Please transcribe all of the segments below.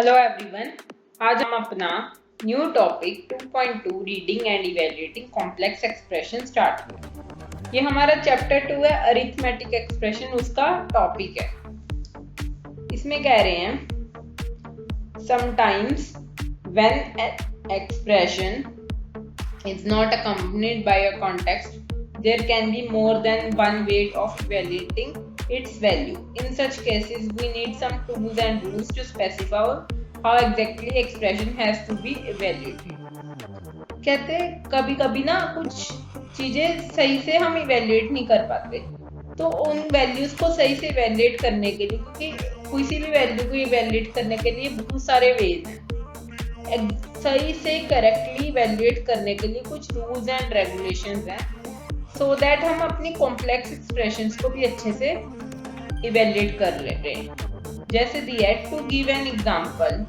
Hello everyone, आज हम अपना new topic 2.2 reading and evaluating complex expression start किया। ये हमारा चैप्टर 2 है, अरिथमेटिक एक्सप्रेशन उसका टॉपिक है। इसमें कह रहे हैं sometimes when expression is not accompanied by a context, there can be more than one way of evaluating its value. In such cases, we need some tools and rules to specify how exactly expression has to be evaluated. कहते हैं कभी कभी ना कुछ चीजें सही से हम इवेल्युएट नहीं कर पाते, तो उन वैल्यूज को सही से इवेल्युएट करने के लिए, क्योंकि किसी भी वैल्यू को इवेल्युएट करने के लिए बहुत सारे वेज हैं, सही से करेक्टली इवेल्युएट करने के लिए कुछ रूल्स एंड रेगुलेशंस हैं, सो दैट हम अपनी कॉम्प्लेक्स एक्सप्रेशंस को भी अच्छे से इवेल्युएट कर लेते हैं। जैसे दिया है, to give an example,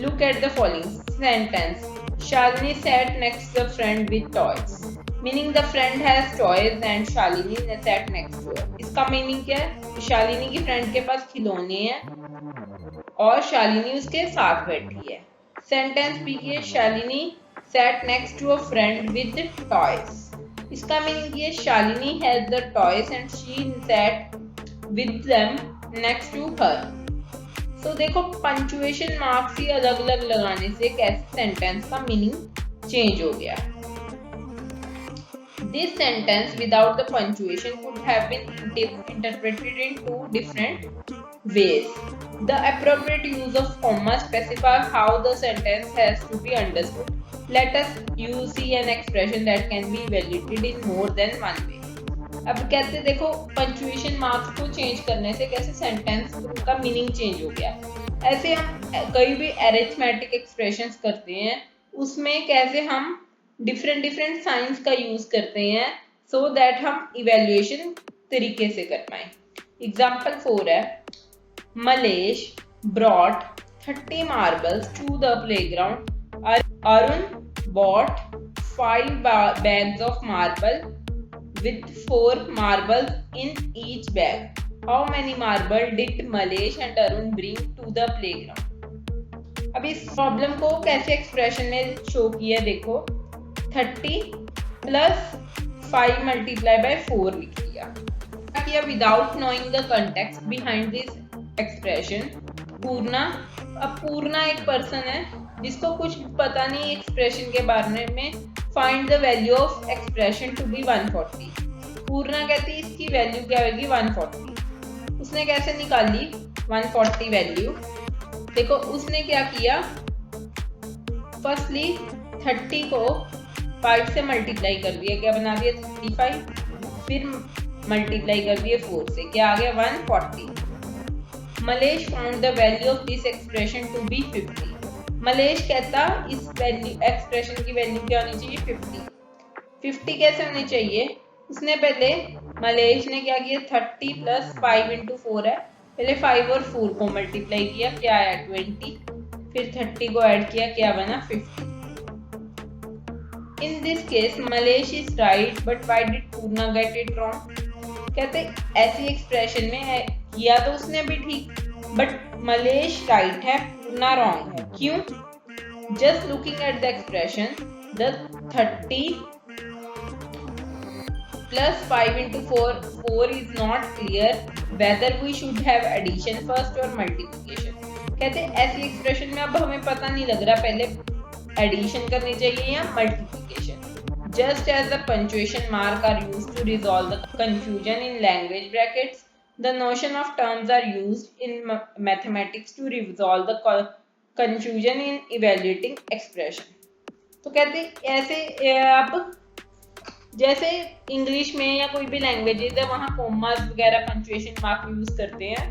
look at the following sentence, Shalini sat next the friend with toys, meaning the friend has toys and Shalini sat next to her. इसका मीनिंग क्या है? शालिनी की फ्रेंड के पास खिलौने हैं और शालिनी उसके साथ बैठी है। सेंटेंस बी की है, Shalini sat next to a friend with toys. इसका मीनिंग ये, Shalini has the toys and she sat with them next to her. तो देखो पंचुएशन मार्क्स ही अलग अलग लगाने से कैसे सेंटेंस का मीनिंग चेंज हो गया। This sentence without the punctuation could have been interpreted in two different ways. The appropriate use of comma specifies how the sentence has to be understood. Let us see an expression that can be evaluated in more than one way. अब कहते हैं देखो punctuation marks को change करने से कैसे sentence का meaning change हो गया। ऐसे हम कई भी अरिथमेटिक एक्सप्रेशंस करते हैं, उसमें कैसे हम डिफरेंट साइंस का यूज करते हैं सो दैट हम इवेल्युएशन तरीके से कर पाए। एग्जाम्पल 4 है, Malesh brought 30 marbles to the playground. Arun bought 5 bags of marble with 4 marbles in each bag. How many marbles did Malesh and Arun bring to the playground? अब इस problem को कैसे एक्सप्रेशन में शो किया, देखो 30 plus 5 multiply by 4 लिख दिया without knowing the context behind this expression. पूर्णा एक पर्सन है जिसको कुछ पता नहीं एक्सप्रेशन के बारे में। Find the value of expression to be 140। Purna कहती है इसकी वैल्यू क्या होगी 140। उसने कैसे निकाली 140 वैल्यू? देखो उसने क्या किया, फर्स्टली 30 को 5 से मल्टीप्लाई कर दिया, क्या बना दिया 35, फिर मल्टीप्लाई कर दिए 4 से, क्या आ गया 140। Malesh found the value of this expression to be 50। Malesh कहता इस वैल्यू एक्सप्रेशन की वैल्यू क्या होनी चाहिए 50 कैसे होनी चाहिए? उसने पहले मलेश ने क्या किया 30 प्लस 5 इंटू 4 है, पहले 5 और 4 को मल्टीप्लाई किया, क्या आया 20, फिर 30 को ऐड किया, क्या बना 50। In this case, Malesh is right, but why did Purna get it wrong? कहते ऐसी एक्सप्रेशन में किया तो उसने भी ठीक, बट मलेश राइट है, पूर्णा रॉन्ग है। क्यों? Just looking at the expression, the 30 plus 5 into 4 is not clear whether we should have addition first और मल्टीप्लिकेशन। कहते ऐसी एक्सप्रेशन में अब हमें पता नहीं लग रहा पहले एडिशन करनी चाहिए या multiplication. Just as the punctuation mark are used to resolve the confusion in language brackets, the notion of terms are used in mathematics to resolve the confusion in evaluating expression. तो कहते ऐसे अब जैसे English में या कोई भी languages है वहाँ कॉमास वगैरह पंचुएशन मार्क यूज करते हैं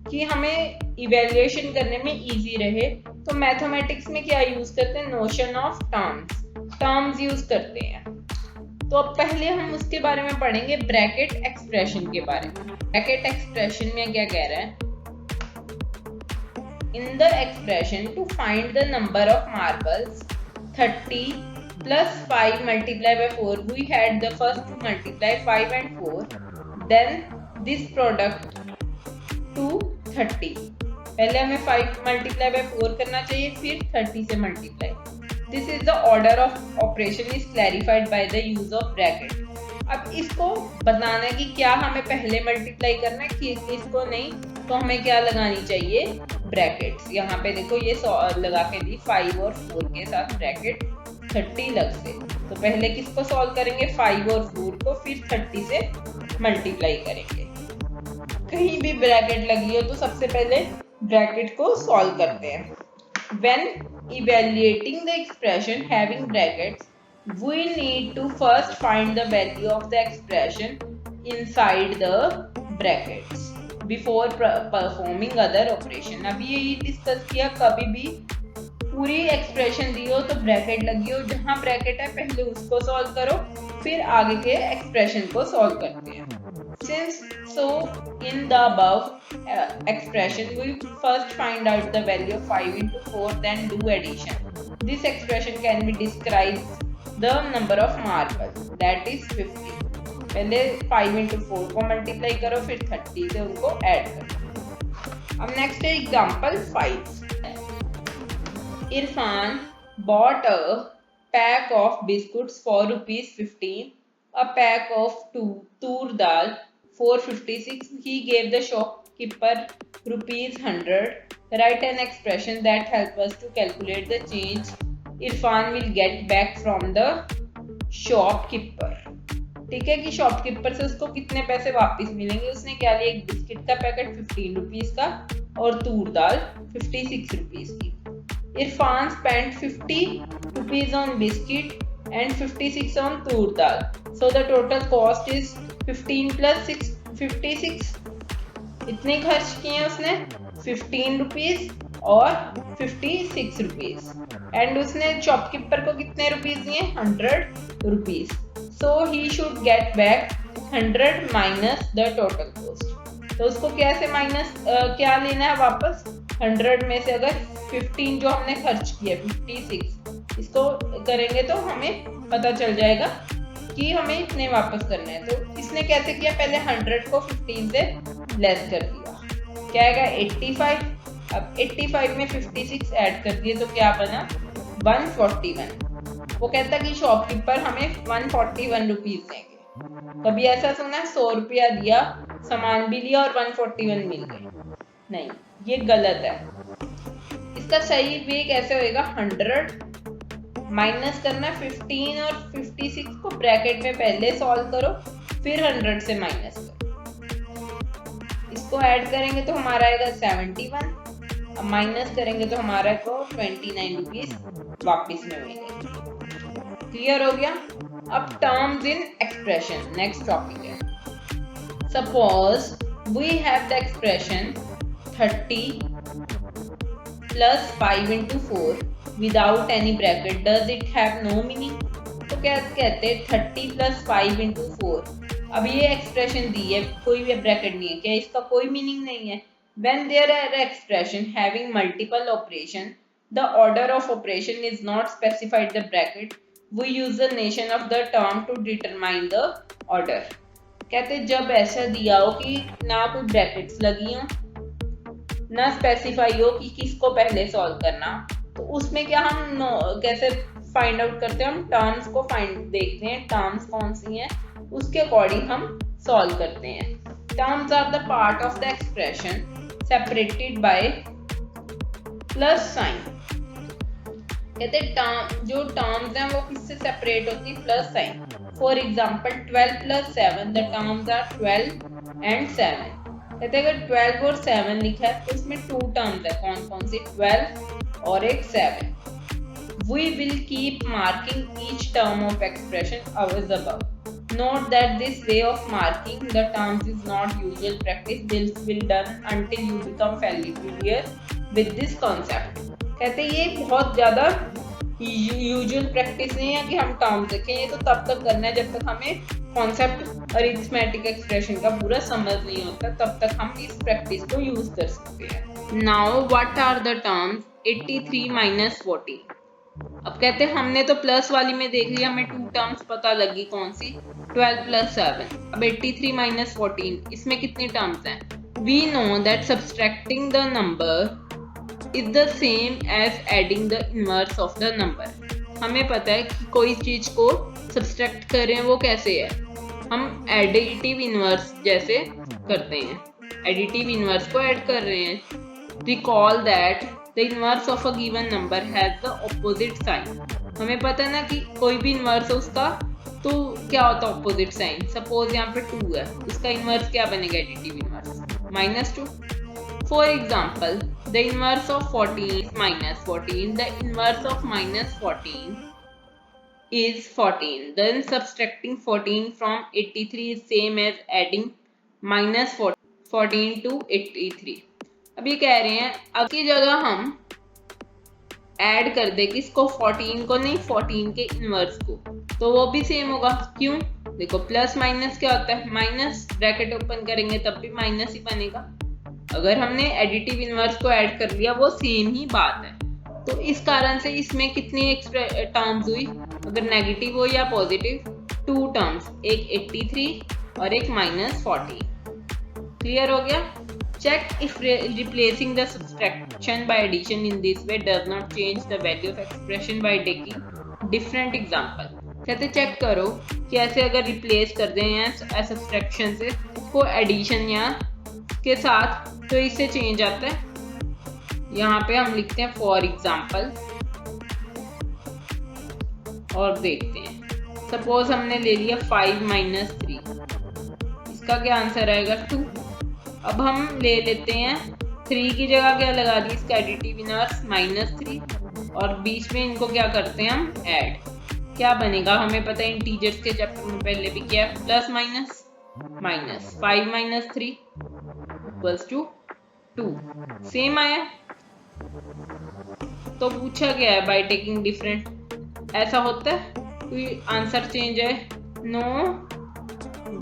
कि हमें इवेल्युएशन करने में इजी रहे, तो मैथमेटिक्स में क्या यूज करते हैं, नोशन ऑफ टर्म्स यूज करते हैं। तो अब पहले हम उसके बारे में पढ़ेंगे, ब्रैकेट एक्सप्रेशन के बारे में। ब्रैकेट एक्सप्रेशन में क्या कह रहा है, in the expression to find the number of marbles 30 plus 5 multiplied by 4, we had the first to multiply 5 and 4, then this product to 30. पहले हमें 5 मल्टीप्लाई बाय 4 करना चाहिए, फिर 30 से multiply. This is the order of operation is clarified by the use of bracket. अब इसको बताना है कि क्या हमें पहले मल्टीप्लाई करना है कि इसको नहीं, तो हमें क्या लगानी चाहिए, ब्रैकेट्स। यहाँ पे देखो ये लगा के दी 5 और 4 के साथ ब्रैकेट 30 लग से। तो पहले किसको सॉल्व करेंगे, 5 और 4 को, फिर 30 से मल्टीप्लाई करेंगे। कहीं भी ब्रैकेट लगी हो तो सबसे पहले ब्रैकेट को सॉल्व करते हैं। When evaluating the expression having brackets, we need to first find the value of the expression inside the brackets before performing other operation। अभी यही डिस्कस किया, कभी भी पूरी एक्सप्रेशन दी हो तो ब्रैकेट लगी हो, जहां ब्रैकेट है पहले उसको सॉल्व करो, फिर आगे के एक्सप्रेशन को सॉल्व करते हैं। Since so in the above expression we first find out the value of 5 into 4 then do addition. This expression can be described the number of marbles that is 50. पहले 5 into 4 को multiply करो, फिर 30 से उनको add करो। अब next है example 5। Irfan bought a pack of biscuits for ₹15, a pack of tur dal for 56. He gave the shopkeeper ₹100. Write an expression that helps us to calculate the change Irfan will get back from the shopkeeper. ठीक है कि shopkeeper से उसको कितने पैसे वापस मिलेंगे। उसने क्या लिया, एक बिस्किट का पैकेट 15 रुपीज का और तूर दाल 56 रुपीज की। Irfan spent 50 rupees on biscuit and 56 on tur dal. So the total cost is 15 plus 6, 56. इतने खर्च किए उसने 15 रुपीज और 56 रुपीज। एंड उसने शॉपकीपर को कितने रुपीज दिए, 100 rupees. So he should get back 100 minus the total cost. तो उसको कैसे माइनस क्या लेना है वापस, 100 में से अगर 15 जो हमने खर्च किया 56, इसको करेंगे तो हमें पता चल जाएगा कि हमें इतने वापस करना है। तो इसने कैसे किया, पहले 100 को 15 से लेस कर दिया, क्या आएगा 85। अब 85 में 56 ऐड कर दिए तो क्या बना 141। वो कहता कि शॉपकीपर हमें 141 रुपीज देंगे। कभी ऐसा सुना है 100 रुपया दिया, सामान भी लिया और 141 मिल गए, नहीं, ये गलत है। इसका सही वे कैसे होएगा, 100 माइनस करना 15 और 56 को ब्रैकेट में पहले सॉल्व करो, फिर 100 से माइनस करो। इसको ऐड करेंगे तो हमारा आएगा 71, अब माइनस करेंगे तो हमारा को 29 रुपीज वापिस में मिलेंगे। क्लियर हो गया। अब terms in expression, next topic है। Suppose we have the expression 30 plus 5 into 4 without any bracket. Does it have no meaning? तो क्या कहते हैं 30 plus 5 into 4। अब ये एक्सप्रेशन दी है, कोई भी ब्रैकेट नहीं है, क्या इसका कोई मीनिंग नहीं है। When there are expression having multiple operation, the order of operation is not specified the bracket. We use the notation of the term to determine the order. कहते जब ऐसा दिया हो कि ना कोई ब्रैकेट्स लगी हो ना स्पेसिफाई हो कि किसको पहले सॉल्व करना, तो उसमें क्या हम कैसे फाइंड आउट करते हैं, हम टर्म्स को देखते हैं, टर्म्स कौन सी हैं उसके अकॉर्डिंग हम सॉल्व करते हैं। Terms are the part of the expression separated by plus sign. कहते जो टर्म्स हैं वो किससे सेपरेट होती है, plus sign. For example 12 plus 7, the terms are 12 and 7। कहते अगर 12 और 7 लिखा है तो इसमें 2 टर्म्स है, कौन कौन सी, 12 और एक 7। We will keep marking each term of expression as above. Note that this way of marking the terms is not usual practice. This will done until you become familiar with this concept. कहते ये बहुत ज्यादा usual practice नहीं है कि हम terms देखें, ये तो तब तक करना है जब तक हमें कॉन्सेप्ट अरिथमेटिक एक्सप्रेशन का पूरा समझ नहीं होता, तब तक हम इस प्रैक्टिस को यूज कर सकते हैं। Now what are the terms 83 minus 40। अब कहते हैं हमने तो प्लस वाली में देख लिया, हमें 2 टर्म्स पता लगी, कौन सी, 12 plus 7। अब 83 minus 14, इसमें कितनी टर्म्स हैं, We know that subtracting the number is the same as adding the inverse of the number. हमें पता है कि कोई चीज को सब्सट्रैक्ट कर रहे हैं वो कैसे है, हम एडिटिव इनवर्स जैसे करते हैं, एडिटिव इनवर्स को ऐड कर रहे हैं. Recall that the inverse of a given number has the opposite sign. हमें पता है ना कि कोई भी इनवर्स है उसका तो क्या होता है ऑपोजिट साइन. सपोज यहाँ पे 2 है, उसका इनवर्स क्या बनेगा additive inverse -2. For example the inverse of 14 -14. The inverse of -14 is 14. Then subtracting 14 from 83 is same as adding -14 to 83. अब ये कह रहे हैं अब की जगह हम ऐड कर दे किसको, 14 को नहीं 14 के इनवर्स को, तो वो भी सेम होगा. क्यों, देखो प्लस माइनस क्या होता है, माइनस ब्रैकेट ओपन करेंगे तब भी माइनस ही बनेगा. अगर हमने एडिटिव इनवर्स को ऐड कर लिया वो सेम ही बात है. तो इस कारण से इसमें कितनी टर्म्स हुई, अगर नेगेटिव हो या पॉजिटिव, 2 टर्म्स, एक 83 और एक -40. क्लियर हो गया. Check if replacing the subtraction by addition in this way does not change the value of expression by taking different example. कहते चेक करो कि ऐसे अगर रिप्लेस कर दें या सब्सट्रैक्शन से को एडिशन या के साथ तो इससे चेंज आता है. यहाँ पे हम लिखते हैं फॉर एग्जाम्पल और देखते हैं. सपोज हमने ले लिया 5 - 3, इसका क्या आंसर आएगा 2. अब हम ले लेते हैं 3 की जगह क्या लगा दी, इसका एडिटिव इनवर्स -3 और बीच में इनको क्या करते हैं हम ऐड. क्या बनेगा, हमें पता है इंटीजर्स के चैप्टर में पहले भी क्या है, plus minus. -5 - 3 equals to 2. Same आया. तो पूछा गया है बाय टेकिंग डिफरेंट, ऐसा होता है कोई आंसर चेंज है, no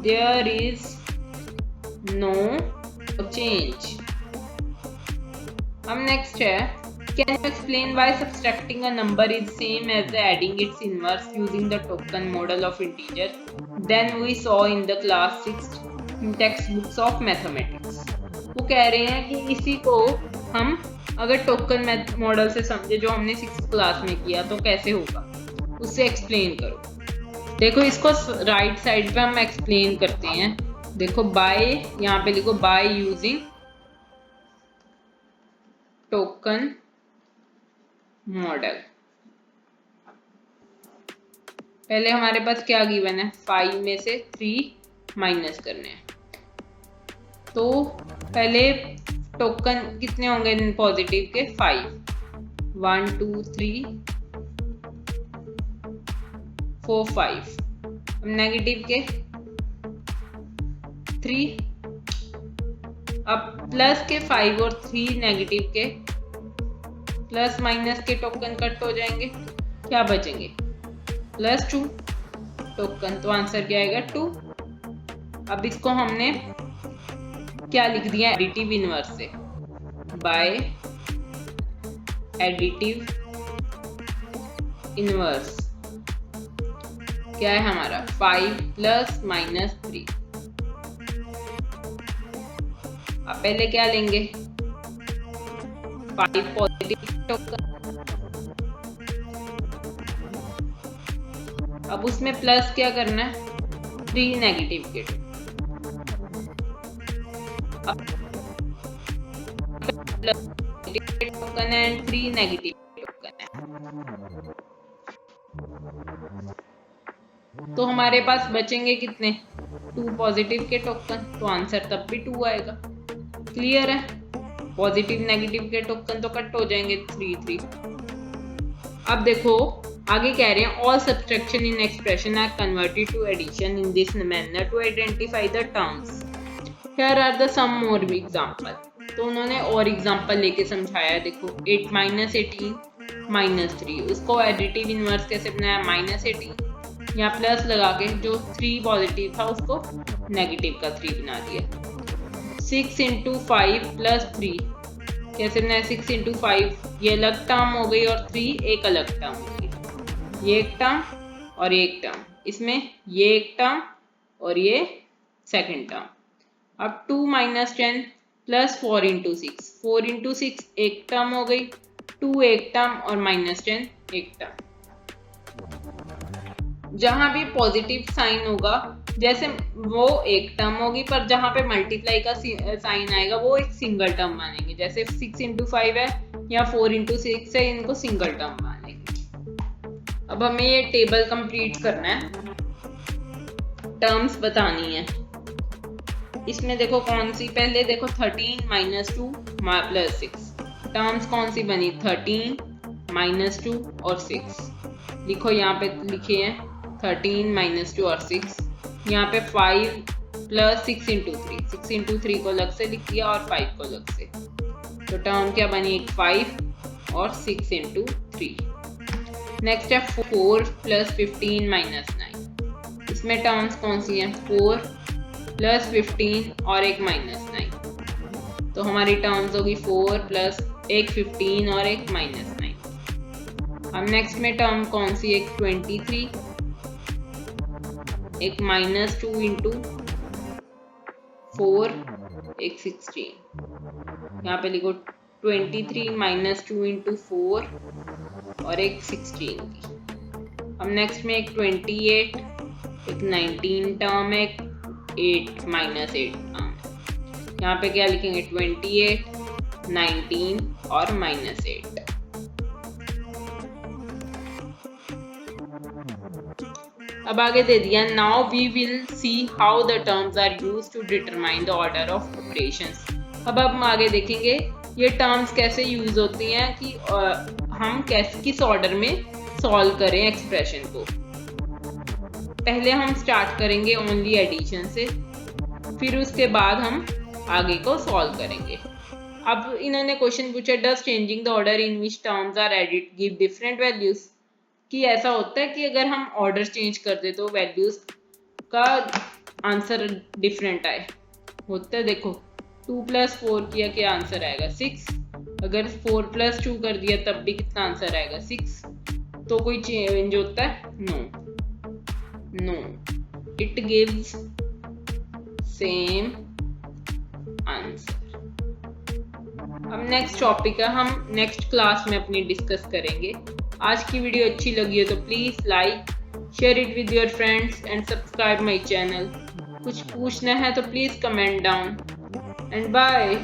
there is no change. अब नेक्स्ट है, can you explain why subtracting a number is same as adding its inverse using the token model of integer then we saw in the class 6 text books of mathematics. वो कह रहे हैं कि इसी को हम अगर टोकन मॉडल से समझे जो हमने 6th क्लास में किया तो कैसे होगा, उससे एक्सप्लेन करो. देखो इसको राइट साइड पे हम एक्सप्लेन करते हैं. देखो बाय, यहाँ पे लिखो बाय यूजिंग टोकन मॉडल. पहले हमारे पास क्या गिवन है, 5 में से 3 माइनस करने हैं. तो पहले टोकन कितने होंगे पॉजिटिव के, 5, 1 2 3 4 5. अब नेगेटिव के 3. अब प्लस के 5 और 3 नेगेटिव के प्लस माइनस के टोकन कट हो जाएंगे, क्या बचेंगे +2 टोकन. तो आंसर क्या आएगा 2. अब इसको हमने क्या लिख दिया, एडिटिव इनवर्स से, बाय एडिटिव इनवर्स क्या है हमारा 5 + -3. अब पहले क्या लेंगे, 5 पॉजिटिव टोकन, अब उसमें प्लस क्या करना है, 3 नेगेटिव के टोकन एंड 3 नेगेटिव टोकन है. तो हमारे पास बचेंगे कितने, 2 पॉजिटिव के टोकन. तो आंसर तब भी 2 आएगा. क्लियर है. पॉजिटिव नेगेटिव के टोकन तो कट हो जाएंगे 3 3. अब देखो आगे कह रहे हैं all subtraction in expression are converted to addition in this manner to identify the terms. Here are the some more example. तो उन्होंने और एग्जांपल लेके समझाया. देखो 8 - 18 -3, उसको एडिटिव इनवर्स कैसे बनाया, -18 यहाँ प्लस लगा के जो 3 पॉजिटिव था उसको नेगेटिव का 3 बना दिया. 6 × 5 + 3 कैसे बनाया, 6 × 5 ये अलग टर्म हो गई और 3 एक अलग टर्म हो गई. ये एक टर्म और ये एक टर्म, इसमें ये एक टर्म और ये सेकंड टर्म. अब 2 - 10 प्लस 4 इंटू 6, 4 इंटू 6 एक टर्म हो गई, 2 एक टर्म और -10 एक टर्म। जहां भी पॉजिटिव साइन होगा जैसे वो एक टर्म होगी, पर जहां पे मल्टीप्लाई का साइन आएगा वो एक सिंगल टर्म मानेंगे। जैसे 6 इंटू 5 है या 4 इंटू 6 है, इनको सिंगल टर्म मानेंगे। अब हमें ये टेबल कंप्लीट करना है, टर्म्स बतानी है। इसमें देखो कौन सी, पहले देखो 13 - 2 + 6 टर्म्स कौन सी बनी, 13 - 2 और 6। लिखो यहाँ पे लिखे हैं 13 - 2 और 6। यहाँ पे 5 + 6 इंटू 3, 6 इंटू 3 को अलग से लिख दिया और 5 को अलग से। तो टर्म क्या बनी, 5 और 6 इंटू 3। नेक्स्ट है 4 + 15 - 9। इसमें टर्म्स कौन सी हैं, 4 + 15 और एक -9। तो हमारी टर्म्स होगी 4 + एक 15 और एक -9। अब नेक्स्ट में टर्म कौन सी, एक 23, एक -2 इंटू 4, एक 16। यहाँ पे लिखो 23 - 2 इंटू 4 और एक 16 की। अब नेक्स्ट में एक 28, एक 19 टर्म, एक 8 - 8 टर्म। यहाँ पे क्या लिखेंगे, 28, 19 और -8। अब आगे दे दिया, now we will see how the terms are used to determine the order of operations. अब हम आगे देखेंगे ये टर्म्स कैसे यूज होती हैं कि हम किस ऑर्डर में सॉल्व करें एक्सप्रेशन को। पहले हम स्टार्ट करेंगे ओनली एडिशन से, फिर उसके बाद हम आगे को सॉल्व करेंगे। अब इन्होंने क्वेश्चन पूछा, does changing the order in which terms are added give different values. कि ऐसा होता है कि अगर हम ऑर्डर चेंज कर दे तो वैल्यूज का आंसर डिफरेंट आए, होता है। देखो 2 + 4 किया, क्या आंसर आएगा, 6। अगर 4 + 2 कर दिया तब भी कितना आंसर आएगा, 6। तो कोई चेंज होता है, no, it gives same answer. अब नेक्स्ट टॉपिक है, हम नेक्स्ट क्लास में अपनी डिस्कस करेंगे। आज की वीडियो अच्छी लगी हो तो please like, share it with your friends and subscribe my channel. कुछ पूछना है तो please comment down and bye.